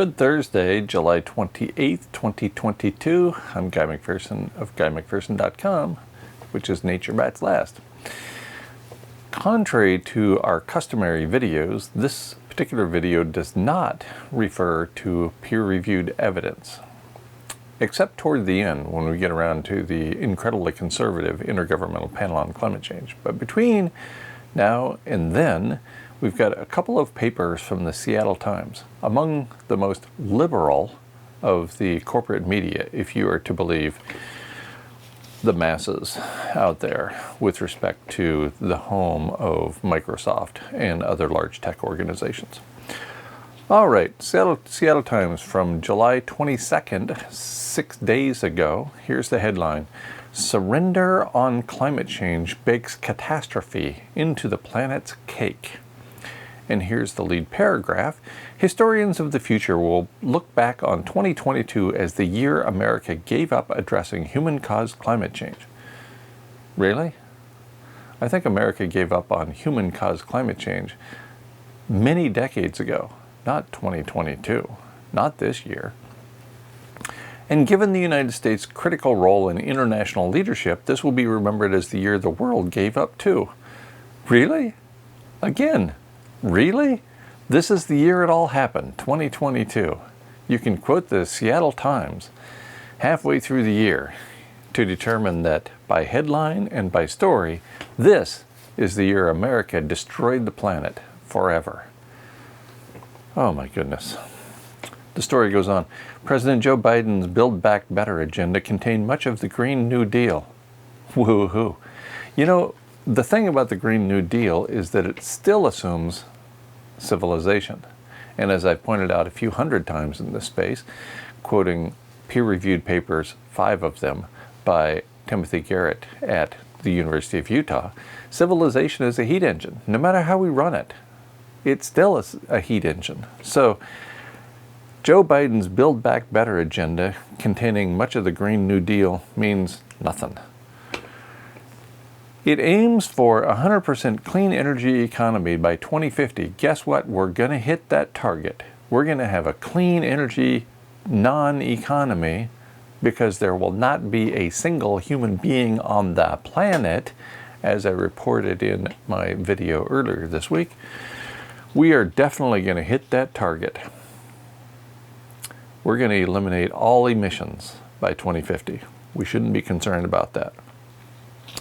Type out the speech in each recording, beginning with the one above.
Good Thursday, July 28th, 2022. I'm Guy McPherson of GuyMcPherson.com, which is Nature Bats Last. Contrary to our customary videos, this particular video does not refer to peer-reviewed evidence, except toward the end when we get around to the incredibly conservative Intergovernmental Panel on Climate Change. But between now and then, we've got a couple of papers from the Seattle Times, among the most liberal of the corporate media, if you are to believe the masses out there with respect to the home of Microsoft and other large tech organizations. All right, Seattle Times from July 22nd, 6 days ago. Here's the headline: Surrender on climate change bakes catastrophe into the planet's cake. And here's the lead paragraph. Historians of the future will look back on 2022 as the year America gave up addressing human-caused climate change. Really? I think America gave up on human-caused climate change many decades ago, not 2022, not this year. And given the United States' critical role in international leadership, this will be remembered as the year the world gave up too. Really? Again? Really? This is the year it all happened, 2022. You can quote the Seattle Times halfway through the year to determine that by headline and by story, this is the year America destroyed the planet forever. Oh my goodness. The story goes on. President Joe Biden's Build Back Better agenda contained much of the Green New Deal. Woo-hoo. You know, the thing about the Green New Deal is that it still assumes civilization. And as I've pointed out a few hundred times in this space, quoting peer-reviewed papers, 5 of them, by Timothy Garrett at the University of Utah, civilization is a heat engine. No matter how we run it, it's still a heat engine. So Joe Biden's Build Back Better agenda containing much of the Green New Deal means nothing. It aims for 100% clean energy economy by 2050. Guess what? We're going to hit that target. We're going to have a clean energy non-economy because there will not be a single human being on the planet, as I reported in my video earlier this week. We are definitely going to hit that target. We're going to eliminate all emissions by 2050. We shouldn't be concerned about that.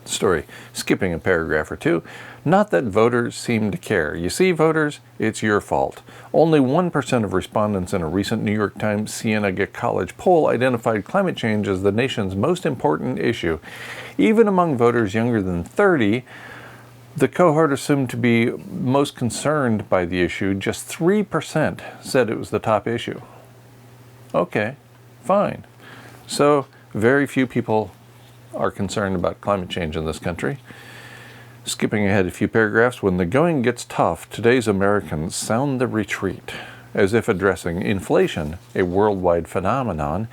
Story, skipping a paragraph or two. Not that voters seem to care. You see, voters, it's your fault. Only 1% of respondents in a recent New York Times Siena College poll identified climate change as the nation's most important issue. Even among voters younger than 30, the cohort assumed to be most concerned by the issue. Just 3% said it was the top issue. Okay, fine. So very few people are concerned about climate change in this country. Skipping ahead a few paragraphs, when the going gets tough, today's Americans sound the retreat, as if addressing inflation, a worldwide phenomenon,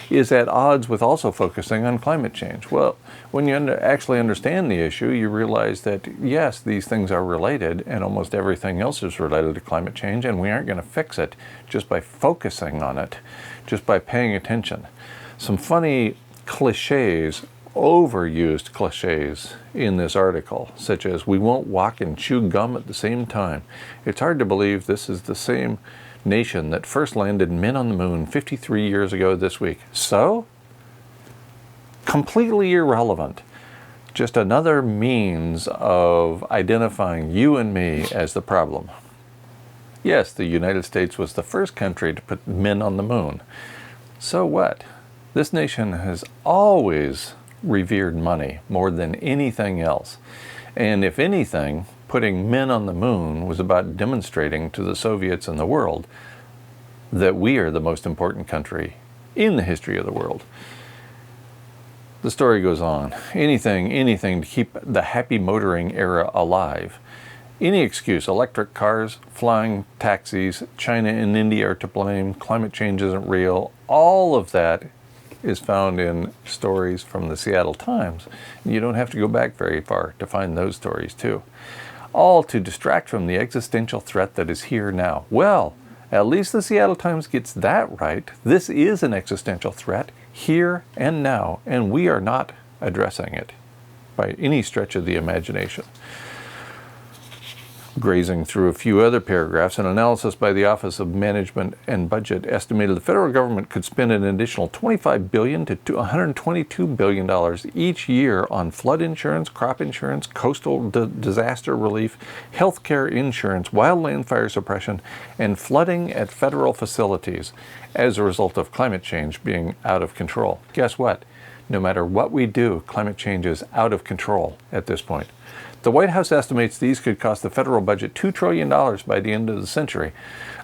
is at odds with also focusing on climate change. Well, when you actually understand the issue, you realize that yes, these things are related, and almost everything else is related to climate change, and we aren't going to fix it just by focusing on it, just by paying attention. Some funny cliches, overused cliches in this article, such as we won't walk and chew gum at the same time. It's hard to believe this is the same nation that first landed men on the moon 53 years ago this week. So, completely irrelevant. Just another means of identifying you and me as the problem. Yes, the United States was the first country to put men on the moon. So what? This nation has always revered money more than anything else. And if anything, putting men on the moon was about demonstrating to the Soviets and the world that we are the most important country in the history of the world. The story goes on. Anything to keep the happy motoring era alive. Any excuse, electric cars, flying taxis, China and India are to blame, climate change isn't real, all of that is found in stories from the Seattle Times. You don't have to go back very far to find those stories too. All to distract from the existential threat that is here now. Well, At least the Seattle Times gets that right. This is an existential threat here and now, and we are not addressing it by any stretch of the imagination. Grazing through a few other paragraphs, an analysis by the Office of Management and Budget estimated the federal government could spend an additional $25 billion to $122 billion each year on flood insurance, crop insurance, coastal disaster relief, healthcare insurance, wildland fire suppression, and flooding at federal facilities as a result of climate change being out of control. Guess what? No matter what we do, climate change is out of control at this point. The White House estimates these could cost the federal budget $2 trillion by the end of the century.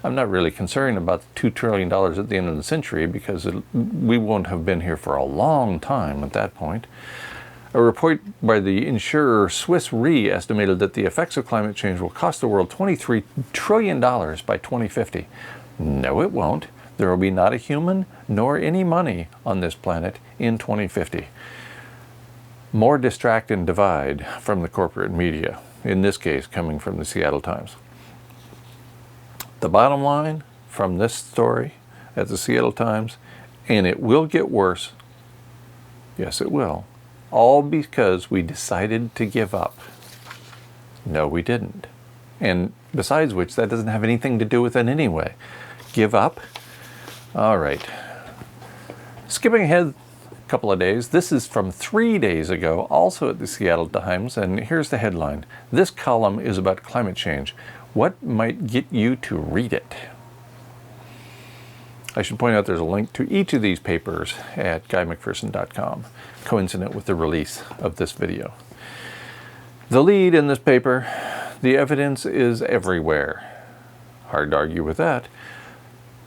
I'm not really concerned about the $2 trillion at the end of the century because we won't have been here for a long time at that point. A report by the insurer Swiss Re estimated that the effects of climate change will cost the world $23 trillion by 2050. No, it won't. There will be not a human nor any money on this planet in 2050. More distract and divide from the corporate media, in this case coming from the Seattle Times. The bottom line from this story at the Seattle Times, and it will get worse, yes it will, all because we decided to give up. No, we didn't. And besides which, that doesn't have anything to do with it anyway. Give up? All right. Skipping ahead couple of days. This is from 3 days ago, also at the Seattle Times, and here's the headline. This column is about climate change. What might get you to read it? I should point out there's a link to each of these papers at GuyMcPherson.com, coincident with the release of this video. The lead in this paper, the evidence is everywhere. Hard to argue with that.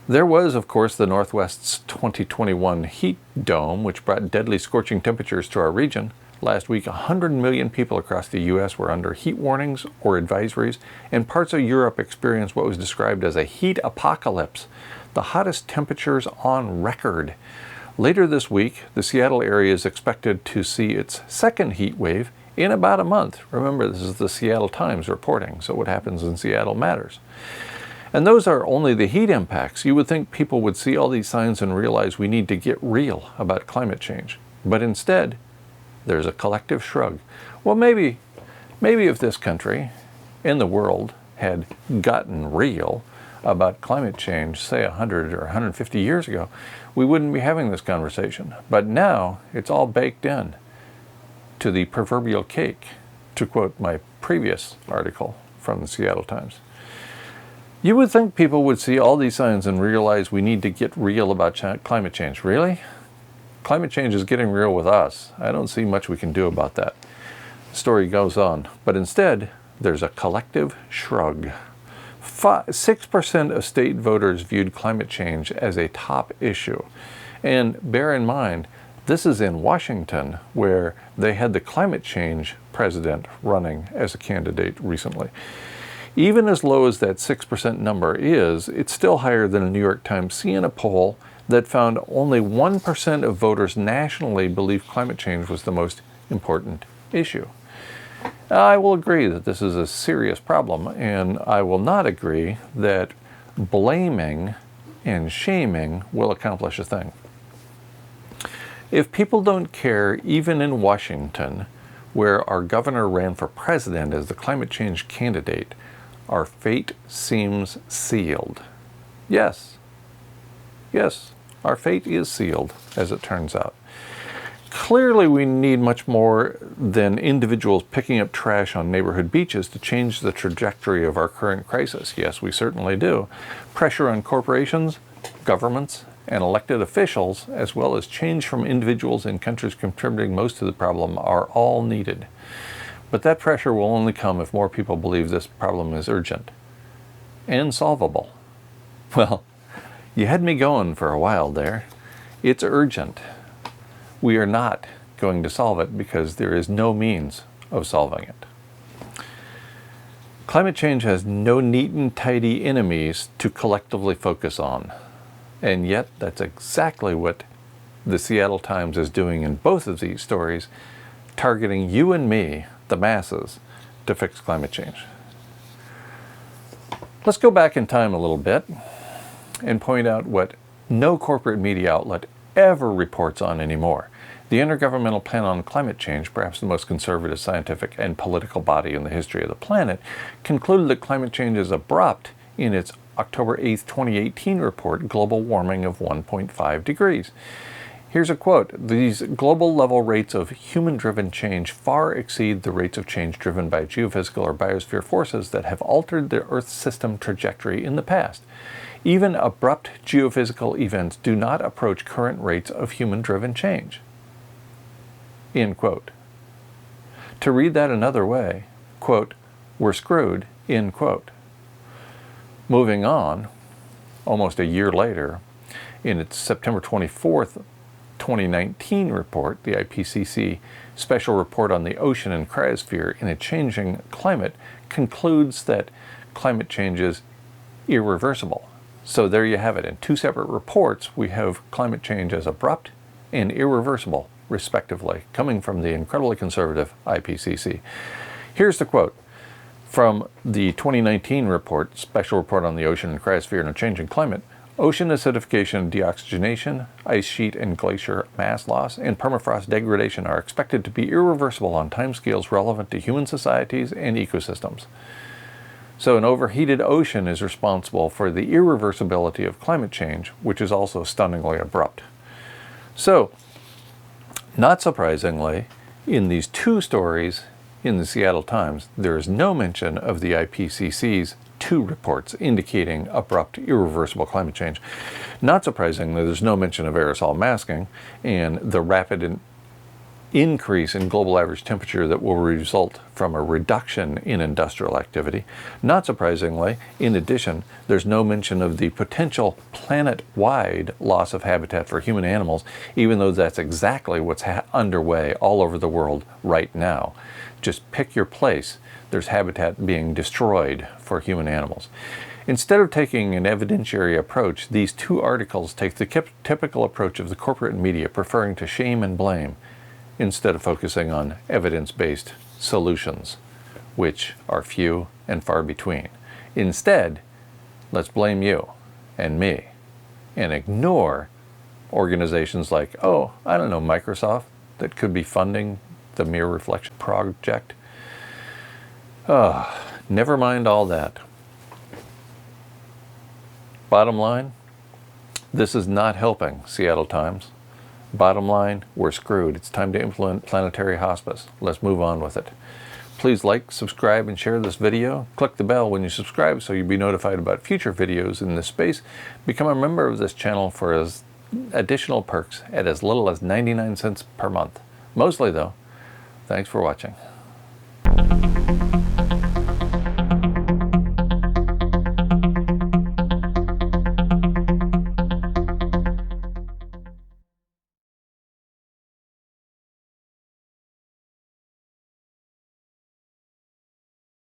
There was, of course, the Northwest's 2021 heat dome, which brought deadly scorching temperatures to our region. Last week, 100 million people across the U.S. were under heat warnings or advisories, and parts of Europe experienced what was described as a heat apocalypse, the hottest temperatures on record. Later this week, the Seattle area is expected to see its second heat wave in about a month. Remember, this is the Seattle Times reporting, so what happens in Seattle matters. And those are only the heat impacts. You would think people would see all these signs and realize we need to get real about climate change. But instead, there's a collective shrug. Well, maybe if this country and the world had gotten real about climate change, say 100 or 150 years ago, we wouldn't be having this conversation. But now it's all baked in to the proverbial cake, to quote my previous article from the Seattle Times. You would think people would see all these signs and realize we need to get real about climate change. Really? Climate change is getting real with us. I don't see much we can do about that. The story goes on. But instead, there's a collective shrug. 6% of state voters viewed climate change as a top issue. And bear in mind, this is in Washington, where they had the climate change president running as a candidate recently. Even as low as that 6% number is, it's still higher than a New York Times Siena poll that found only 1% of voters nationally believe climate change was the most important issue. I will agree that this is a serious problem, and I will not agree that blaming and shaming will accomplish a thing. If people don't care, even in Washington, where our governor ran for president as the climate change candidate, our fate seems sealed. Yes, our fate is sealed, as it turns out. Clearly, we need much more than individuals picking up trash on neighborhood beaches to change the trajectory of our current crisis. Yes, we certainly do. Pressure on corporations, governments, and elected officials, as well as change from individuals in countries contributing most to the problem, are all needed. But that pressure will only come if more people believe this problem is urgent and solvable. Well, you had me going for a while there. It's urgent. We are not going to solve it because there is no means of solving it. Climate change has no neat and tidy enemies to collectively focus on. And yet, that's exactly what the Seattle Times is doing in both of these stories, targeting you and me, the masses, to fix climate change. Let's go back in time a little bit. and point out what no corporate media outlet ever reports on anymore. The Intergovernmental Panel on Climate Change, perhaps the most conservative scientific and political body in the history of the planet, concluded that climate change is abrupt in its October 8, 2018 report, Global Warming of 1.5 degrees. Here's a quote: "These global level rates of human-driven change far exceed the rates of change driven by geophysical or biosphere forces that have altered the Earth system trajectory in the past. Even abrupt geophysical events do not approach current rates of human-driven change." End quote. To read that another way, quote, "We're screwed," end quote. Moving on, almost a year later, in its September 24th, 2019 report, the IPCC Special Report on the Ocean and Cryosphere in a Changing Climate concludes that climate change is irreversible. So there you have it. In two separate reports, we have climate change as abrupt and irreversible, respectively, coming from the incredibly conservative IPCC. Here's the quote from the 2019 report, Special Report on the Ocean and Cryosphere in a Changing Climate. "Ocean acidification, deoxygenation, ice sheet and glacier mass loss, and permafrost degradation are expected to be irreversible on timescales relevant to human societies and ecosystems." So an overheated ocean is responsible for the irreversibility of climate change, which is also stunningly abrupt. So, not surprisingly, in these two stories in the Seattle Times, there is no mention of the IPCC's two reports indicating abrupt, irreversible climate change. Not surprisingly, there's no mention of aerosol masking and the rapid increase in global average temperature that will result from a reduction in industrial activity. Not surprisingly, in addition, there's no mention of the potential planet-wide loss of habitat for human animals, even though that's exactly what's underway all over the world right now. Just pick your place. There's habitat being destroyed for human animals. Instead of taking an evidentiary approach, these two articles take the typical approach of the corporate media, preferring to shame and blame, instead of focusing on evidence-based solutions, which are few and far between. Instead, let's blame you and me and ignore organizations like, Microsoft, that could be funding the Mirror Reflection Project. Never mind all that. Bottom line, this is not helping, Seattle Times. Bottom line, we're screwed. It's time to implement planetary hospice. Let's move on with it. Please like, subscribe, and share this video. Click the bell when you subscribe so you'll be notified about future videos in this space. Become a member of this channel for additional perks at as little as 99 cents per month. Mostly though, thanks for watching.